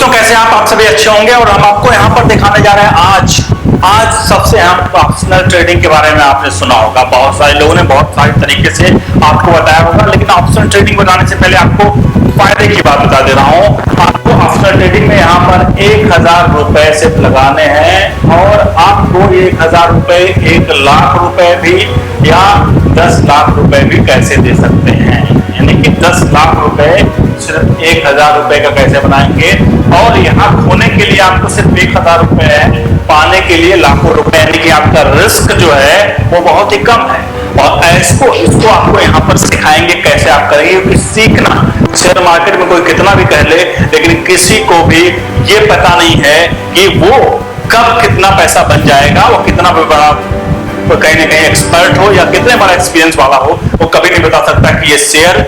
दोस्तों कैसे आप सभी अच्छे होंगे। और हम आपको यहाँ पर दिखाने जा रहे हैं आज सबसे अहम ऑप्शनल ट्रेडिंग के बारे में आपने सुना होगा। बहुत सारे लोगों ने बहुत सारे तरीके से आपको बताया होगा, लेकिन ऑप्शनल ट्रेडिंग बताने से पहले आपको फायदे की बात बता दे रहा हूँ। आपको ऑप्शनल ट्रेडिंग में यहाँ पर 1000 रुपए सिर्फ लगाने हैं और आपको 1000 रुपए 1 लाख रुपए भी या 10 लाख रुपए भी कैसे दे सकते हैं। यानी कि 10 लाख रुपए सिर्फ 1000 रुपए का कैसे बनाएंगे, और यहाँ खोने के लिए आपको सिर्फ 1000 रुपए है, पाने के लिए लाखों रुपए। यानी कि आपका रिस्क जो है वो बहुत ही कम है। और इसको आपको यहाँ पर सिखाएंगे कैसे आप करेंगे, क्योंकि सीखना शेयर मार्केट में कोई कितना भी कह ले, लेकिन किसी को भी ये पता नहीं है कि वो कब कितना पैसा बन जाएगा। वो कितना भी बड़ा कहीं ना कहीं एक्सपर्ट हो या कितने बड़ा एक्सपीरियंस वाला हो, वो कभी नहीं बता सकता कि ये शेयर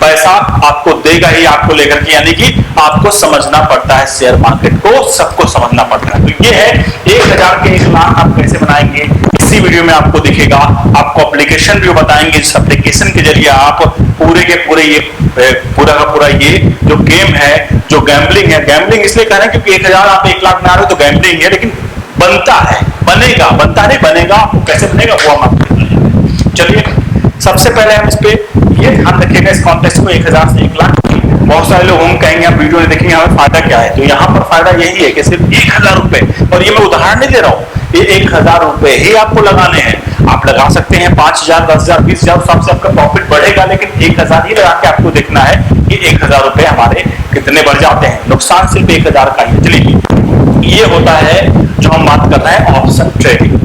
पैसा आपको देगा ही आपको लेकर के। यानी कि आपको समझना पड़ता है शेयर मार्केट को, सबको समझना पड़ता है। तो ये है 1000 के 1 लाख आप कैसे बनाएंगे, इसी वीडियो में आपको दिखेगा। आपको एप्लीकेशन भी बताएंगे, जिस एप्लीकेशन के जरिए आप पूरे के पूरे ये पूरा का पूरा ये जो गेम है, जो गैम्बलिंग है, गैम्बलिंग इसलिए कह रहे हैं क्योंकि 1000 आप 1 लाख में आ रहे हो तो गैम्बलिंग है, लेकिन बनता है, बनता नहीं बनेगा, कैसे बनेगा वो हम आपको बताएंगे। चलिए सबसे पहले हम इस पे ये ध्यान रखिएगा, इस कॉन्टेक्स्ट को 1000 से 1 लाख। बहुत सारे लोग हम कहेंगे आप वीडियो नहीं देखेंगे, हमें फायदा क्या है। तो यहाँ पर फायदा यही है कि सिर्फ 1000 रुपए, और ये मैं उदाहरण नहीं दे रहा हूँ, ये 1000 रुपए ही आपको लगाने हैं। आप लगा सकते हैं 5000, 10000, 20000, सबसे आपका प्रॉफिट बढ़ेगा, लेकिन 1000 ही लगा के आपको देखना है कि 1000 रुपए हमारे कितने बढ़ जाते हैं। नुकसान सिर्फ 1000 का ही। चलिए ये होता है जो हम बात कर रहे हैं ऑप्शन ट्रेडिंग।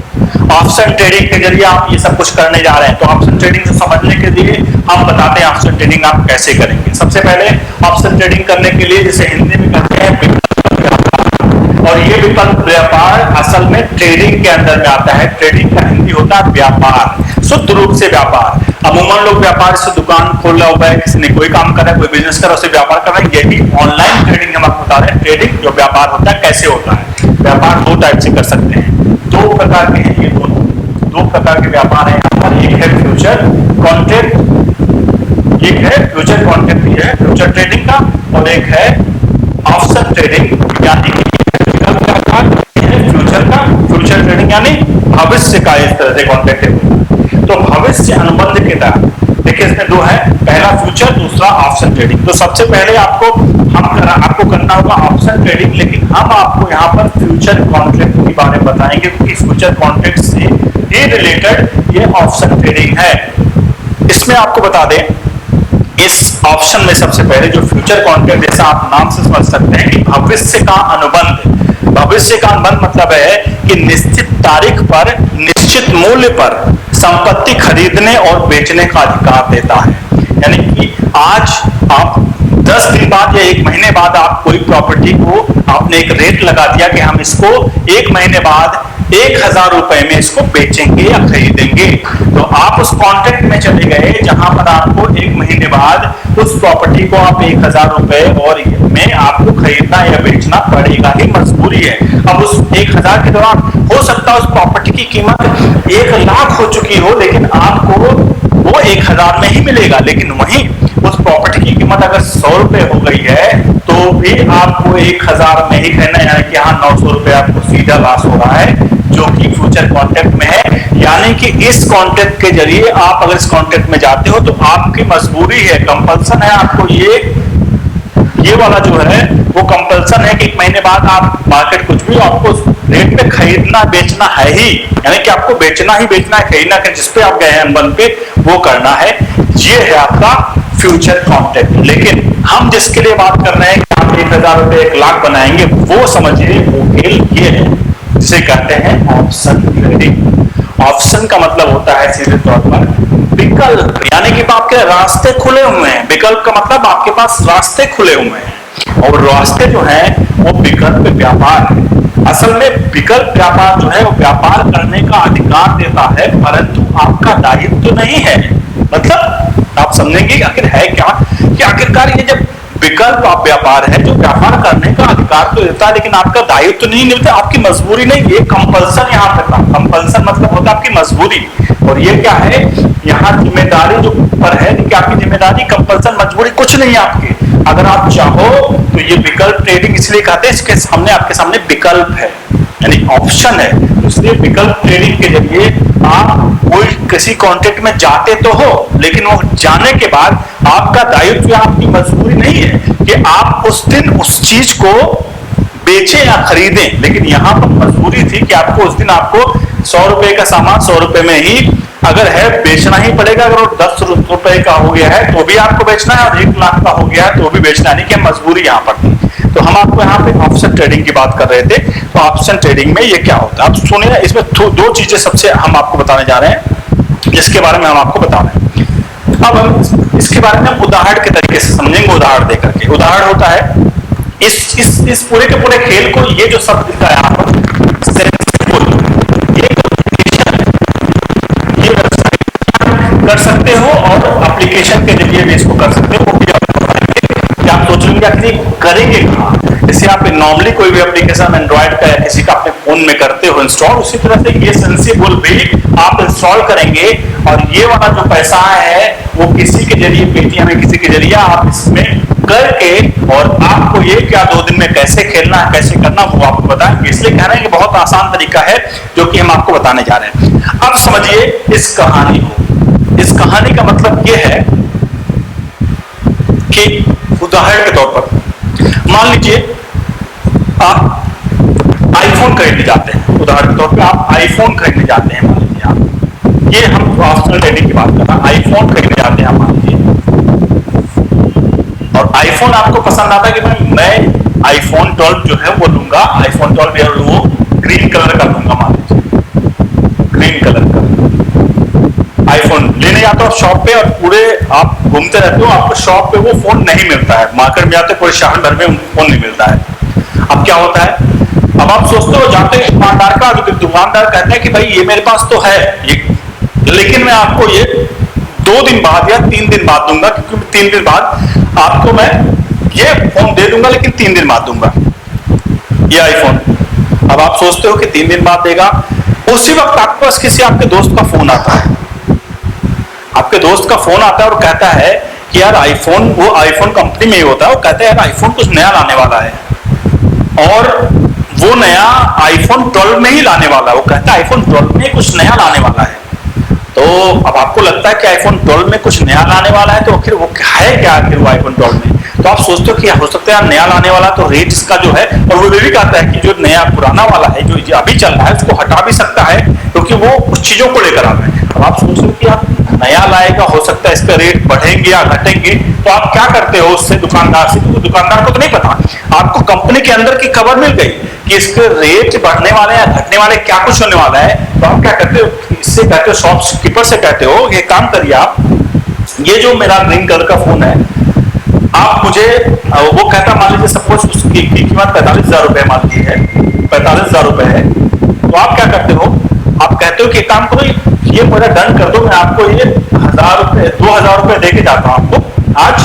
ऑप्शन ट्रेडिंग के जरिए आप ये सब कुछ करने जा रहे हैं। तो ऑप्शन ट्रेडिंग को समझने के लिए हम बताते हैं ऑप्शन ट्रेडिंग आप कैसे करेंगे। सबसे पहले ऑप्शन ट्रेडिंग करने के लिए जिसे हिंदी में कहते हैं विकल्प व्यापार, और ये विकल्प व्यापार असल में ट्रेडिंग के अंदर में आता है। ट्रेडिंग का हिंदी होता है व्यापार, शुद्ध रूप से व्यापार। अमूमन लोग व्यापार से दुकान खोल रहा हुआ है, किसी ने कोई काम कर रहा है, कोई बिजनेस कर रहा है, उसे व्यापार कर रहा है। यही ऑनलाइन ट्रेडिंग हम आपको बता रहे हैं। ट्रेडिंग जो व्यापार होता है कैसे होता है। व्यापार 2 टाइप से कर सकते हैं, 2 प्रकार के हैं। ये दो प्रकार के व्यापार हैं यहाँ पर। एक है फ्यूचर कॉन्ट्रैक्ट, एक है फ्यूचर कॉन्ट्रैक्ट, ये है फ्यूचर ट्रेडिंग का, और एक है ऑप्शन ट्रेडिंग यानी फ्यूचर का। फ्यूचर ट्रेडिंग यानी भविष्य का इस तरह से कॉन्ट्रैक्ट है। तो भविष्य अनुबंध के तहत देखिए इसमें 2 है, पहला फ्यूचर, दूसरा ऑप्शन ट्रेडिंग। तो सबसे पहले आपको करना होगा ऑप्शन ट्रेडिंग, लेकिन हम आपको यहाँ पर फ्यूचर कॉन्ट्रैक्ट के बारे में बताएंगे, क्योंकि फ्यूचर कॉन्ट्रैक्ट से ही रिलेटेड ये ऑप्शन ट्रेडिंग है। इसमें आपको बता दें, इस ऑप्शन में सबसे पहले जो फ्यूचर कॉन्ट्रैक्ट, जैसा आप नाम से समझ सकते हैं कि भविष्य का अनुबंध। भविष्य का अनुबंध मतलब है कि निश्चित तारीख पर निश्चित मूल्य पर संपत्ति खरीदने और बेचने का अधिकार देता है। यानी कि आज आप 10 दिन बाद या 1 महीने बाद आप कोई प्रॉपर्टी को आपने एक रेट लगा दिया कि हम इसको 1 महीने बाद 1000 रुपए में इसको बेचेंगे या खरीदेंगे। तो आप उस कॉन्ट्रैक्ट में चले गए जहां पर आपको 1 महीने बाद उस प्रॉपर्टी को आप 1000 रुपए और में आपको खरीदना या बेचना पड़ेगा ही, मजबूरी है। अब उस 1000 के दौरान हो सकता है उस प्रॉपर्टी की कीमत 1 लाख हो चुकी हो, लेकिन आपको वो 1000 में ही मिलेगा। लेकिन वहीं उस प्रॉपर्टी की कीमत अगर 100 रुपए हो गई है तो भी आपको 1000 में ही खरीदना है। यानी कि यहाँ 900 रुपए आपको सीधा लॉस हो रहा है, जो कि फ्यूचर कॉन्ट्रैक्ट में है। यानी कि इस कॉन्ट्रैक्ट के जरिए आप अगर इस कॉन्ट्रैक्ट में जाते हो तो आपकी मजबूरी है, कंपल्सन है आपको ये वाला जो है वो कंपल्सन है कि 1 महीने बाद आप मार्केट कुछ भी आपको रेट पे खरीदना बेचना है ही। यानी कि आपको बेचना ही बेचना है, खरीदना है, जिस पे आप गए हैं अनुबंध पे वो करना है। ये है आपका फ्यूचर कॉन्ट्रैक्ट। लेकिन हम जिसके लिए बात कर रहे हैं कि आप 1000 रुपए 1 लाख बनाएंगे, वो समझिए वो खेल ये है जिसे कहते हैं ऑप्शन ट्रेडिंग। ऑप्शन का मतलब होता है सीधे तौर पर विकल्प, यानी कि आपके रास्ते खुले हुए हैं। विकल्प का मतलब आपके पास रास्ते खुले हुए हैं, और रास्ते जो हैं वो विकल्प व्यापार है। असल में विकल्प व्यापार जो है वो व्यापार करने का अधिकार देता है, परंतु आपका दायित्व तो नहीं है। मतलब आप समझेंगे आखिर है क्या कि आखिरकार ये जब विकल्प आप व्यापार है जो व्यापार करने का अधिकार तो देता है, लेकिन आपका दायित्व तो नहीं मिलता, आपकी मजबूरी नहीं। ये कंपल्सन यहाँ पे था। कंपल्सन मतलब होता है आपकी मजबूरी, और ये क्या है यहाँ जिम्मेदारी जो ऊपर है कि आपकी जिम्मेदारी, कंपल्सन मजबूरी कुछ नहीं है आपकी। अगर आप चाहो तो ये विकल्प ट्रेडिंग इसलिए कहते हैं, इसके सामने आपके सामने विकल्प है, यानी ऑप्शन है, इसलिए विकल्प ट्रेडिंग के जरिए आप कोई किसी कॉन्ट्रैक्ट में जाते तो हो, लेकिन वो जाने के बाद आपका दायित्व या आपकी मजबूरी नहीं है कि आप उस दिन उस चीज को बेचें या खरीदें, लेकिन यहां पर मजबूरी थी कि आपको उस दिन आपको 100 रुपए का सामान 100 रुपए में ही अगर है बेचना ही पड़ेगा। अगर वो 10 रुपए का हो गया है तो भी आपको बेचना है, और 1 लाख का हो गया है तो भी बेचना है, नहीं कि मजबूरी यहां पर थी। तो हम आपको यहाँ पे ऑप्शन ट्रेडिंग की बात कर रहे थे। तो ऑप्शन ट्रेडिंग में ये क्या होता है, आप सुनिए, इसमें 2 चीजें सबसे हम आपको बताने जा रहे हैं, जिसके बारे में हम आपको बता रहे हैं। अब हम इसके बारे में उदाहरण के तरीके से समझेंगे, उदाहरण देकर के। उदाहरण होता है इस पूरे के पूरे खेल को, ये जो शब्द दिखा है यहाँ पर, ये कर सकते हो और एप्लीकेशन के जरिए भी इसको कर सकते हो। वो भी आप सोच लेंगे कि करेंगे कहाँ, जैसे आप नॉर्मली कोई भी एप्लीकेशन एंड्रॉइड का या किसी का अपने फोन में करते हो इंस्टॉल, उसी तरह से ये सेंसिबल भी आप इंस्टॉल करेंगे, और ये वाला जो पैसा है वो किसी के जरिए, पेटीएम में किसी के जरिए आप इसमें करके, और आपको ये क्या 2 दिन में कैसे खेलना है, कैसे करना, वो आपको बताएंगे। इसलिए कह रहे हैं कि बहुत आसान तरीका है जो कि हम आपको बताने जा रहे हैं। अब समझिए इस कहानी को। इस कहानी का मतलब ये है कि उदाहरण के तौर पर मान लीजिए आप आईफोन खरीदने जाते हैं, उदाहरण के तौर पे आप आईफोन खरीदने जाते हैं, मान लीजिए आप, ये हम ऑप्शनल ट्रेडिंग की बात कर रहे हैं, आईफोन खरीदने जाते हैं मान लीजिए, और आईफोन आपको पसंद आता है कि मैं आईफोन 12 जो है वो लूंगा, आईफोन 12 यार वो ग्रीन कलर का लूंगा, मान लीजिए ग्रीन कलर का आईफोन लेने जाते हो शॉप पे, और पूरे आप घूमते रहते हो, आपको शॉप पे वो फोन नहीं मिलता है, मार्केट में जाते पूरे शहर भर में फोन नहीं मिलता है। अब क्या होता है, अब आप सोचते हो, जाते हैं दुकानदार का, दुकानदार कहते हैं कि भाई ये मेरे पास तो है ये, लेकिन मैं आपको ये 2 दिन बाद या 3 दिन बाद दूंगा, क्योंकि 3 दिन बाद आपको मैं ये फोन दे दूंगा, लेकिन 3 दिन बाद दूंगा ये आईफोन। अब आप सोचते हो कि 3 दिन बाद देगा, उसी वक्त आपके पास किसी आपके दोस्त का फोन आता है, आपके दोस्त का फोन आता है और कहता है कि यार आईफोन, वो आईफोन कंपनी में ही होता है, वो कहता है यार आईफोन कुछ नया लाने वाला है, और वो नया आईफोन 12 में ही लाने वाला है, वो कहता है आईफोन 12 में कुछ नया लाने वाला है। तो अब आपको लगता है कि आईफोन 12 में कुछ नया लाने वाला है, तो आखिर वो है क्या, आखिर वो आईफोन 12 में, तो आप सोचते हो कि हो सकता है नया लाने वाला, तो रेट इसका जो है, और वो भी कहता है कि जो नया पुराना वाला है जो अभी चल रहा है उसको हटा भी सकता है, क्योंकि वो कुछ चीजों को लेकर आ रहा है। अब आप सोच रहे हो कि आप नया लाएगा, हो सकता है इसका रेट बढ़ेंगे या घटेंगे, तो आप क्या करते हो उससे, दुकानदार से, क्योंकि दुकानदार को तो नहीं पता, आपको कंपनी के अंदर की खबर मिल गई कि इसके रेट बढ़ने वाले या घटने वाले, क्या कुछ होने वाला है, तो आप क्या करते हो, इससे कहते हो, शॉपकीपर से कहते हो, ये काम करिए आप, ये जो मेरा ग्रीन कलर का फोन है, आप मुझे, वो कहता मान लीजिए सपोज उसकी कीमत 45,000 रुपए मान लीजिए है, 45,000 रुपए है, तो आप क्या करते हो, आप कहते हो कि काम करो, ये मेरा डन कर दो, मैं आपको ये 1,000 रुपए 2,000 रुपए दे के जाता हूं आपको आज,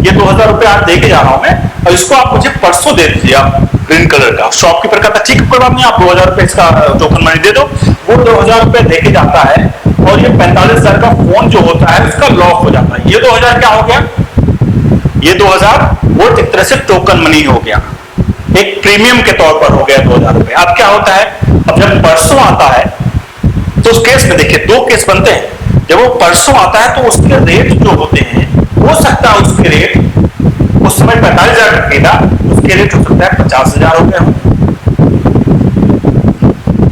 ये 2,000 रुपए आज दे के जा रहा हूं मैं, और इसको आप मुझे परसों दे दीजिए आप ग्रीन कलर का। शॉपकीपर कहता ठीक है, कोई बात नहीं, आप 2,000 रुपए इसका टोकन मनी दे दो, वो 2,000 रुपए दे के जाता है, और ये 45,000 का फोन जो होता है उसका लॉक हो जाता है। ये 2,000 क्या हो गया, ये 2,000 वो एक तरह से टोकन मनी हो गया, एक प्रीमियम के तौर पर हो गया 2,000 रुपए। अब क्या होता है, अब जब परसों आता है तो उस केस में देखिए 2 केस बनते हैं। जब वो परसों आता है तो उसके रेट जो होते हैं, हो सकता है उसके रेट उस समय 45,000 का था, उसके रेट हो सकता है 50,000 हो गए हो,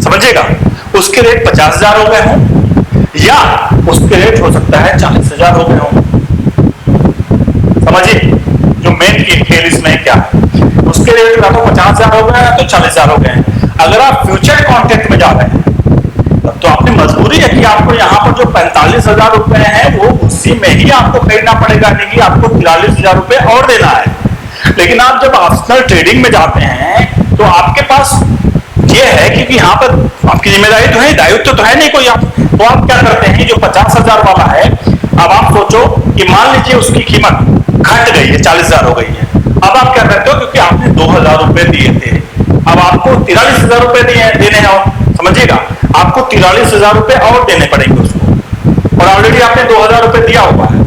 समझिएगा, उसके रेट 50,000 हो गए हो, या उसके रेट हो सकता है 40,000 हो गए हो। समझिए जो मेन खेल इसमें क्या है, उसके रेट तो 50,000 हो गए हैं तो 40,000 हो गए हैं। अगर आप फ्यूचर कॉन्ट्रैक्ट में जा रहे हैं तब तो आपकी मजबूरी है कि आपको यहाँ पर जो 45,000 रुपए हैं वो उसी में ही आपको खरीदना पड़ेगा, नहीं कि आपको 43,000 रुपए और देना है। लेकिन आप जब ऑप्शनल ट्रेडिंग में जाते हैं तो आपके पास ये है, क्योंकि यहाँ पर आपकी जिम्मेदारी तो है, दायित्व तो है नहीं कोई, आप तो आप क्या करते हैं, जो 50,000 वाला है, अब आप सोचो कि मान लीजिए उसकी कीमत घट गई है, 40,000 हो गई है, अब आप क्या करते हो, क्योंकि आपने 2,000 रुपए दिए थे, अब आपको 43,000 रुपए देने हैं, और समझिएगा आपको 43,000 रुपए और देने पड़ेंगे उसको, और ऑलरेडी आपने 2,000 रुपए दिया हुआ है।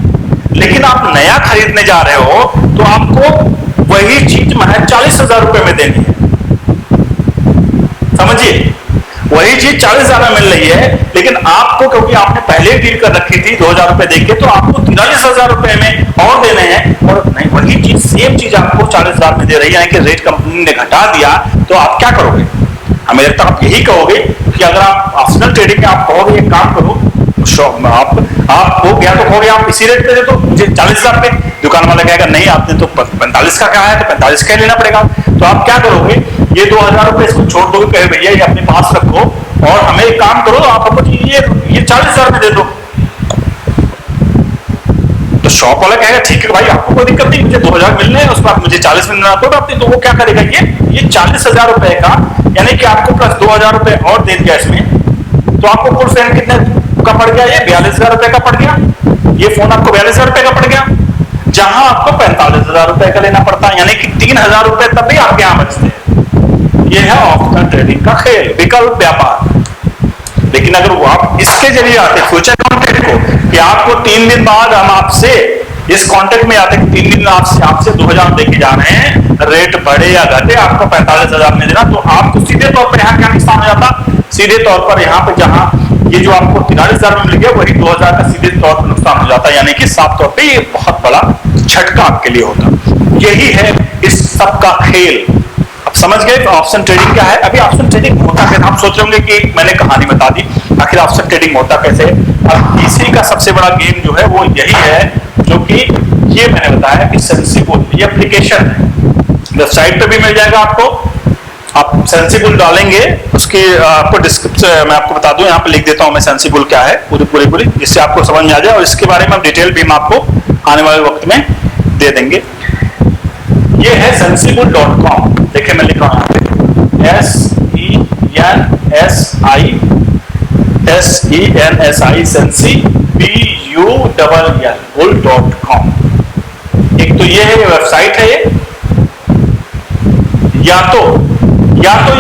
लेकिन आप नया खरीदने जा रहे हो तो आपको 40,000 रुपए में देनी है। समझिए, वही चीज 40,000 में मिल रही है, लेकिन आपको क्योंकि आपने पहले ही डील कर रखी थी 2,000 रुपए देके, तो आपको 43,000 रुपए में और देने हैं। और नहीं, वही चीज सेम चीज आपको 40,000 में दे रही है कि रेट कंपनी ने घटा दिया, तो आप क्या करोगे? हमें लगता है आप यही कहोगे कि अगर आप ऑप्शनल ट्रेडिंग में आप कहोगे एक काम करो, आप हो गया तो कहोगे आप इसी रेट पे दे दो मुझे 40,000 पे। दुकान वाला कहेगा नहीं आपने तो 45 का कहा है तो 45 का लेना पड़ेगा। तो आप क्या करोगे? ये 2,000 रुपए इसको छोड़ दोगे, कहे भैया ये अपने पास रखो और हमें एक काम करो, आप हमको ये 40,000 में दे दो। तो शॉप वाला कहेगा ठीक है भाई, आपको कोई दिक्कत नहीं, मुझे 2,000 मिलने हैं, उस पर मुझे 40 में देना पड़ेगा। तो वो क्या करेगा, ये 40,000 रुपए का, यानी कि आपको प्लस 2,000 रुपए और दे दिया इसमें, तो आपको कुल फैन कितने का पड़ गया? ये 42,000 रुपए का पड़ गया। ये फोन आपको 42,000 रुपए का पड़ गया, जहां आपको 45,000 रुपए का लेना पड़ता है, यानी कि 3,000 रुपए तब भी आपके यहां बचते हैं। ये है ऑप्शनल ट्रेडिंग का खेल, विकल्प व्यापार। लेकिन अगर वो आप इसके जरिए आते फ्यूचर कॉन्ट्रैक्ट को, कि आपको 3 दिन बाद हम आपसे इस कॉन्ट्रैक्ट में आते 3 दिन आपसे 2,000 देके जा रहे हैं, रेट बढ़े या घटे आपको 45,000 में देना, तो आपको सीधे तौर पर यहाँ क्या नुकसान हो जाता? सीधे तौर पर यहाँ पे जहां ये जो आपको 43,000 में मिल गया, वही 2,000 का सीधे तौर पर नुकसान हो जाता है, यानी कि साफ तौर पे ये बहुत बड़ा झटका आपके लिए होता। यही है इस सब का खेल। अब समझ गए ऑप्शन ट्रेडिंग क्या है? अभी ऑप्शन ट्रेडिंग होता कैसे? आप सोच रहे होंगे कि मैंने कहानी बता दी, आखिर ऑप्शन ट्रेडिंग होता कैसे? अब इसी का सबसे बड़ा गेम जो है वो यही है, जो कि ये मैंने बताया कि सेंसिबल, ये एप्लीकेशन है, वेबसाइट पे भी मिल जाएगा आपको। आप सेंसिबल डालेंगे, उसकी आपको डिस्क्रिप्शन मैं आपको बता दूं, यहाँ पे लिख देता हूं मैं सेंसिबल क्या है पूरी, जिससे आपको समझ में आ जाए, और इसके बारे में डिटेल भी हम आपको आने वाले वक्त में दे देंगे। ये है sensible.com। देखिए मैं लिख रहा हूं यहाँ पे SENSI sensibull.com। एक तो ये है, वेबसाइट है ये, या तो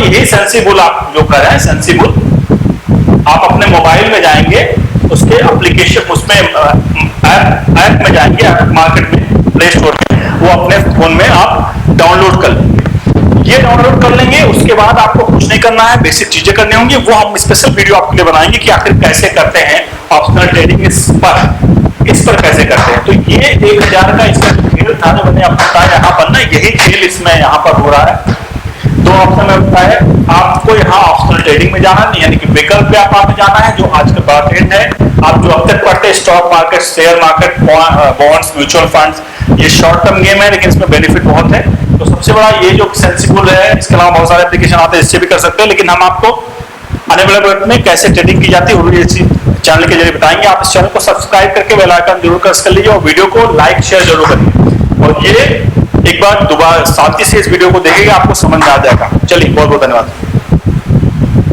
यही सेंसिबल आप जो कर रहे हैं, सेंसिबल आप अपने मोबाइल में जाएंगे, उसके एप्लीकेशन, उसमें ऐप में जाएंगे, ऐप मार्केट में, प्ले स्टोर में, वो अपने फोन में आप डाउनलोड कर लेंगे। ये डाउनलोड कर लेंगे, उसके बाद आपको कुछ नहीं करना है, बेसिक चीजें करनी होंगी, वो हम स्पेशल वीडियो आपके लिए बनाएंगे कि आखिर कैसे करते हैं ऑप्शनल ट्रेडिंग, इस पर कैसे करते हैं। तो ये 1,000 का इसका खेल था जो मैंने आपको बताया, यहाँ पर ना यही खेल इसमें यहाँ पर हो रहा है। 2 ऑप्शन में होता है, आपको यहाँ ऑप्शनल ट्रेडिंग में जाना नहीं, यानी कि विकल्प व्यापार में जाना है, जो आज का बड़ा ट्रेंड है। आप जो अब तक पढ़ते हैं stock market, share market, bonds, mutual funds, ये शॉर्ट टर्म गेम है, लेकिन इसमें बेनिफिट बहुत है। तो सबसे बड़ा ये जो सेंसिबल है, इसके अलावा बहुत सारे एप्लीकेशन आते हैं, इससे भी कर सकते हैं, लेकिन हम आपको आने वाले वक्त में कैसे ट्रेडिंग की जाती है वो भी इसी चैनल के जरिए बताएंगे। आप इस चैनल को सब्सक्राइब करके बेल आइकन जरूर प्रेस कर लीजिए, और वीडियो को लाइक शेयर जरूर करिए, और ये एक बार दोबारा शांति से इस वीडियो को देखिएगा, आपको समझ में आ जाएगा। चलिए, बहुत बहुत धन्यवाद।